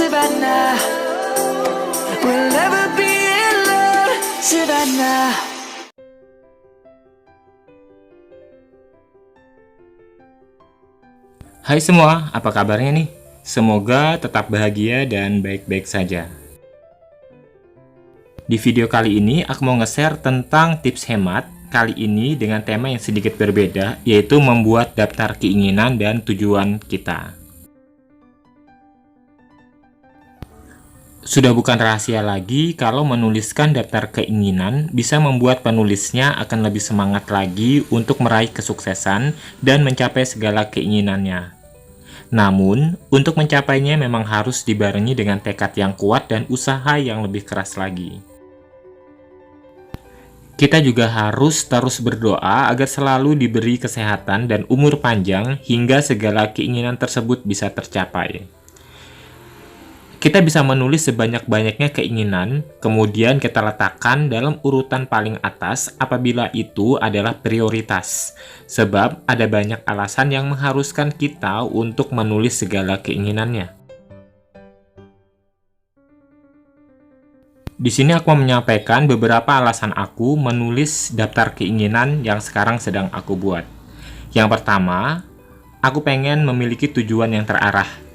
Savannah. We'll never be in love, Savannah. Hai semua, apa kabarnya nih? Semoga tetap bahagia dan baik-baik saja. Di video kali ini, aku mau nge-share tentang tips hemat, kali ini dengan tema yang sedikit berbeda, yaitu membuat daftar keinginan dan tujuan kita. Sudah bukan rahasia lagi kalau menuliskan daftar keinginan bisa membuat penulisnya akan lebih semangat lagi untuk meraih kesuksesan dan mencapai segala keinginannya. Namun, untuk mencapainya memang harus dibarengi dengan tekad yang kuat dan usaha yang lebih keras lagi. Kita juga harus terus berdoa agar selalu diberi kesehatan dan umur panjang hingga segala keinginan tersebut bisa tercapai. Kita bisa menulis sebanyak-banyaknya keinginan, kemudian kita letakkan dalam urutan paling atas apabila itu adalah prioritas. Sebab ada banyak alasan yang mengharuskan kita untuk menulis segala keinginannya. Di sini aku menyampaikan beberapa alasan aku menulis daftar keinginan yang sekarang sedang aku buat. Yang pertama, aku pengen memiliki tujuan yang terarah.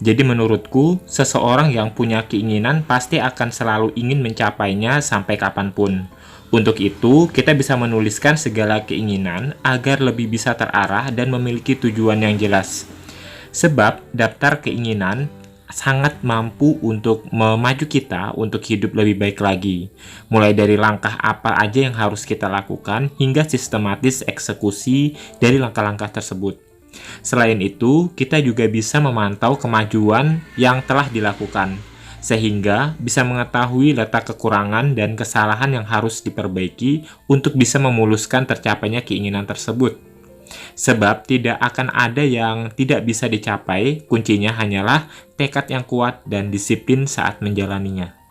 Jadi menurutku, seseorang yang punya keinginan pasti akan selalu ingin mencapainya sampai kapanpun. Untuk itu, kita bisa menuliskan segala keinginan agar lebih bisa terarah dan memiliki tujuan yang jelas. Sebab, daftar keinginan sangat mampu untuk memaju kita untuk hidup lebih baik lagi. Mulai dari langkah apa aja yang harus kita lakukan, hingga sistematis eksekusi dari langkah-langkah tersebut. Selain itu, kita juga bisa memantau kemajuan yang telah dilakukan, sehingga bisa mengetahui letak kekurangan dan kesalahan yang harus diperbaiki untuk bisa memuluskan tercapainya keinginan tersebut. Sebab tidak akan ada yang tidak bisa dicapai, kuncinya hanyalah tekad yang kuat dan disiplin saat menjalaninya.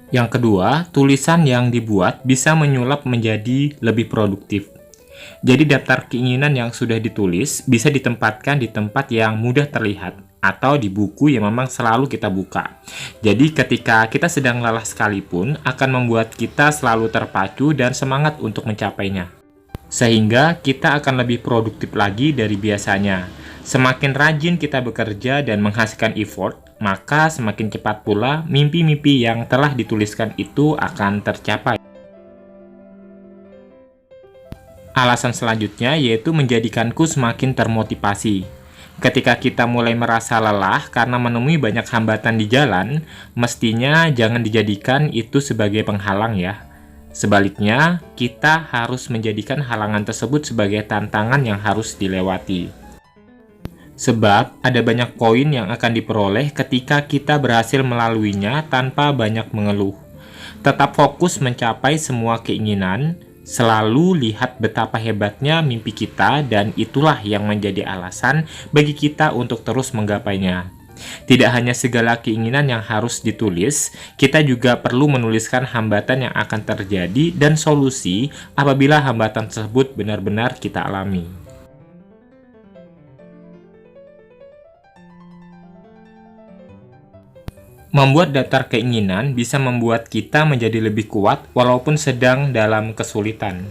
Yang kedua, tulisan yang dibuat bisa menyulap menjadi lebih produktif. Jadi daftar keinginan yang sudah ditulis bisa ditempatkan di tempat yang mudah terlihat atau di buku yang memang selalu kita buka. Jadi ketika kita sedang lelah sekalipun akan membuat kita selalu terpacu dan semangat untuk mencapainya. Sehingga kita akan lebih produktif lagi dari biasanya. Semakin rajin kita bekerja dan menghasilkan effort, maka semakin cepat pula mimpi-mimpi yang telah dituliskan itu akan tercapai. Alasan selanjutnya yaitu menjadikanku semakin termotivasi. Ketika kita mulai merasa lelah karena menemui banyak hambatan di jalan, mestinya jangan dijadikan itu sebagai penghalang ya. Sebaliknya, kita harus menjadikan halangan tersebut sebagai tantangan yang harus dilewati. Sebab ada banyak poin yang akan diperoleh ketika kita berhasil melaluinya tanpa banyak mengeluh. Tetap fokus mencapai semua keinginan, selalu lihat betapa hebatnya mimpi kita dan itulah yang menjadi alasan bagi kita untuk terus menggapainya. Tidak hanya segala keinginan yang harus ditulis, kita juga perlu menuliskan hambatan yang akan terjadi dan solusi apabila hambatan tersebut benar-benar kita alami. Membuat daftar keinginan bisa membuat kita menjadi lebih kuat walaupun sedang dalam kesulitan.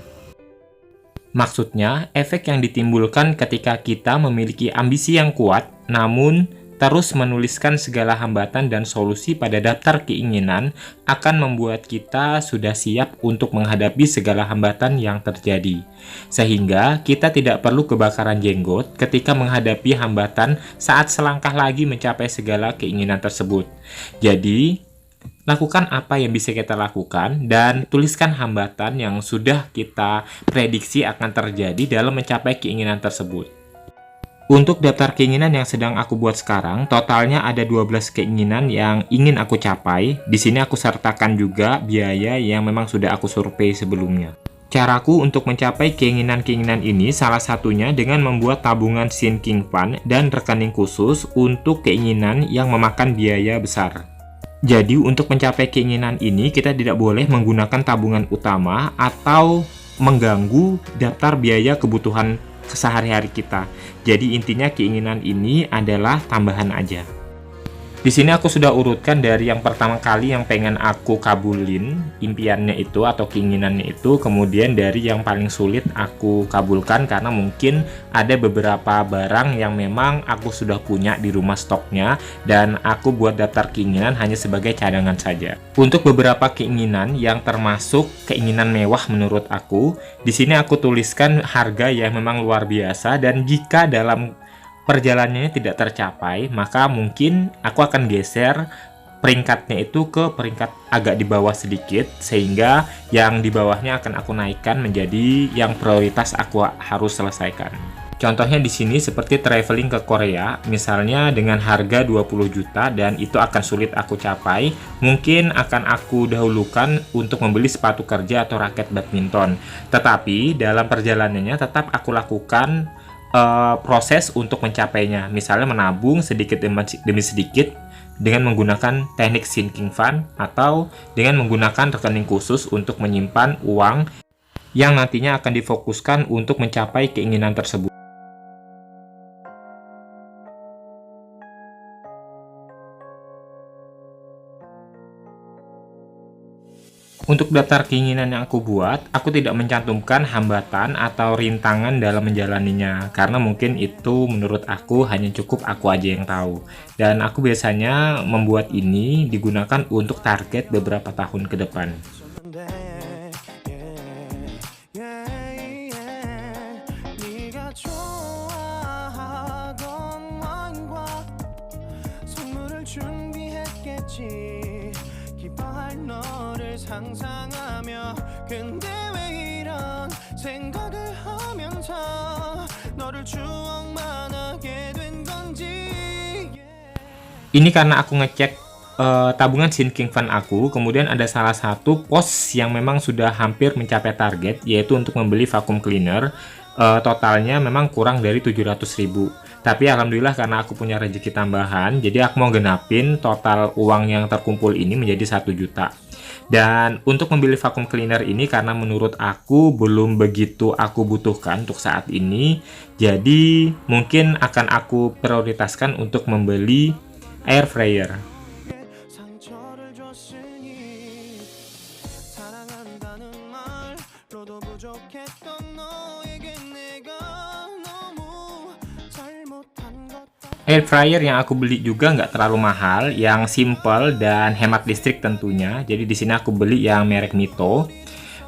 Maksudnya, efek yang ditimbulkan ketika kita memiliki ambisi yang kuat, namun terus menuliskan segala hambatan dan solusi pada daftar keinginan akan membuat kita sudah siap untuk menghadapi segala hambatan yang terjadi. Sehingga kita tidak perlu kebakaran jenggot ketika menghadapi hambatan saat selangkah lagi mencapai segala keinginan tersebut. Jadi, lakukan apa yang bisa kita lakukan dan tuliskan hambatan yang sudah kita prediksi akan terjadi dalam mencapai keinginan tersebut. Untuk daftar keinginan yang sedang aku buat sekarang, totalnya ada 12 keinginan yang ingin aku capai. Di sini aku sertakan juga biaya yang memang sudah aku survei sebelumnya. Caraku untuk mencapai keinginan-keinginan ini salah satunya dengan membuat tabungan sinking fund dan rekening khusus untuk keinginan yang memakan biaya besar. Jadi untuk mencapai keinginan ini kita tidak boleh menggunakan tabungan utama atau mengganggu daftar biaya kebutuhan sehari-hari kita. Jadi intinya keinginan ini adalah tambahan aja. Di sini aku sudah urutkan dari yang pertama kali yang pengen aku kabulin impiannya itu atau keinginannya itu, kemudian dari yang paling sulit aku kabulkan karena mungkin ada beberapa barang yang memang aku sudah punya di rumah stoknya dan aku buat daftar keinginan hanya sebagai cadangan saja. Untuk beberapa keinginan yang termasuk keinginan mewah menurut aku, di sini aku tuliskan harga yang memang luar biasa dan jika dalam perjalanannya tidak tercapai, maka mungkin aku akan geser peringkatnya itu ke peringkat agak di bawah sedikit, sehingga yang di bawahnya akan aku naikkan menjadi yang prioritas aku harus selesaikan. Contohnya di sini seperti traveling ke Korea, misalnya dengan harga 20 juta dan itu akan sulit aku capai, mungkin akan aku dahulukan untuk membeli sepatu kerja atau raket badminton. Tetapi dalam perjalanannya tetap aku lakukan proses untuk mencapainya, misalnya menabung sedikit demi sedikit dengan menggunakan teknik sinking fund atau dengan menggunakan rekening khusus untuk menyimpan uang yang nantinya akan difokuskan untuk mencapai keinginan tersebut. Untuk daftar keinginan yang aku buat, aku tidak mencantumkan hambatan atau rintangan dalam menjalaninya, karena mungkin itu menurut aku hanya cukup aku aja yang tahu. Dan aku biasanya membuat ini digunakan untuk target beberapa tahun ke depan. 상상하며 근데 왜 이런 생각을 하면서 너를 추억만 하게 된 건지. Ini karena aku ngecek tabungan sinking fund aku, kemudian ada salah satu pos yang memang sudah hampir mencapai target, yaitu untuk membeli vacuum cleaner. Totalnya memang kurang dari 700.000. Tapi alhamdulillah karena aku punya rezeki tambahan, jadi aku mau genapin total uang yang terkumpul ini menjadi 1 juta. Dan untuk membeli vacuum cleaner ini karena menurut aku belum begitu aku butuhkan untuk saat ini, jadi mungkin akan aku prioritaskan untuk membeli air fryer. Air fryer yang aku beli juga nggak terlalu mahal, yang simple dan hemat listrik tentunya. Jadi di sini aku beli yang merek Mito.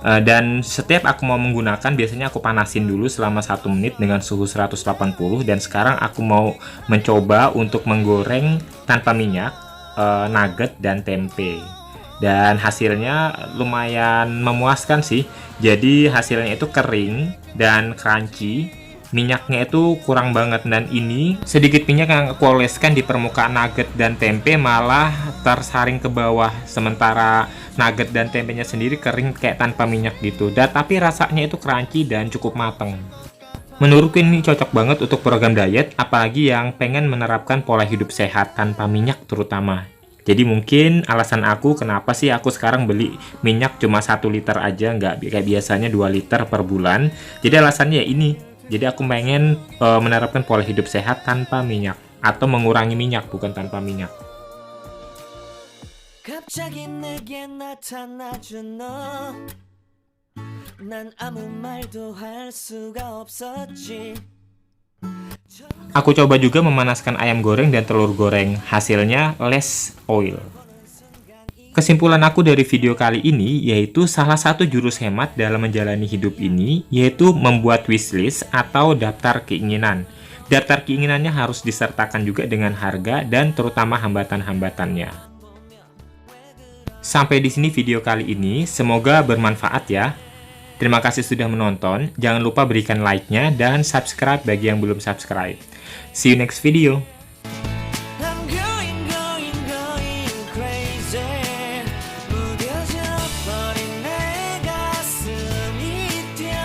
Dan setiap aku mau menggunakan, biasanya aku panasin dulu selama 1 menit dengan suhu 180. Dan sekarang aku mau mencoba untuk menggoreng tanpa minyak, nugget dan tempe. Dan hasilnya lumayan memuaskan sih. Jadi hasilnya itu kering dan crunchy. Minyaknya itu kurang banget, dan ini sedikit minyak yang aku oleskan di permukaan nugget dan tempe malah tersaring ke bawah, sementara nugget dan tempenya sendiri kering kayak tanpa minyak gitu. Dan tapi rasanya itu crunchy dan cukup mateng. Menurutku ini cocok banget untuk program diet, apalagi yang pengen menerapkan pola hidup sehat tanpa minyak terutama. Jadi mungkin alasan aku kenapa sih aku sekarang beli minyak cuma 1 liter aja, nggak kayak biasanya 2 liter per bulan. Jadi alasannya ya ini. Jadi aku pengen menerapkan pola hidup sehat tanpa minyak, atau mengurangi minyak, bukan tanpa minyak. Aku coba juga memanaskan ayam goreng dan telur goreng, hasilnya less oil. Kesimpulan aku dari video kali ini yaitu salah satu jurus hemat dalam menjalani hidup ini yaitu membuat wishlist atau daftar keinginan. Daftar keinginannya harus disertakan juga dengan harga dan terutama hambatan-hambatannya. Sampai di sini video kali ini, semoga bermanfaat ya. Terima kasih sudah menonton, jangan lupa berikan like-nya dan subscribe bagi yang belum subscribe. See you next video.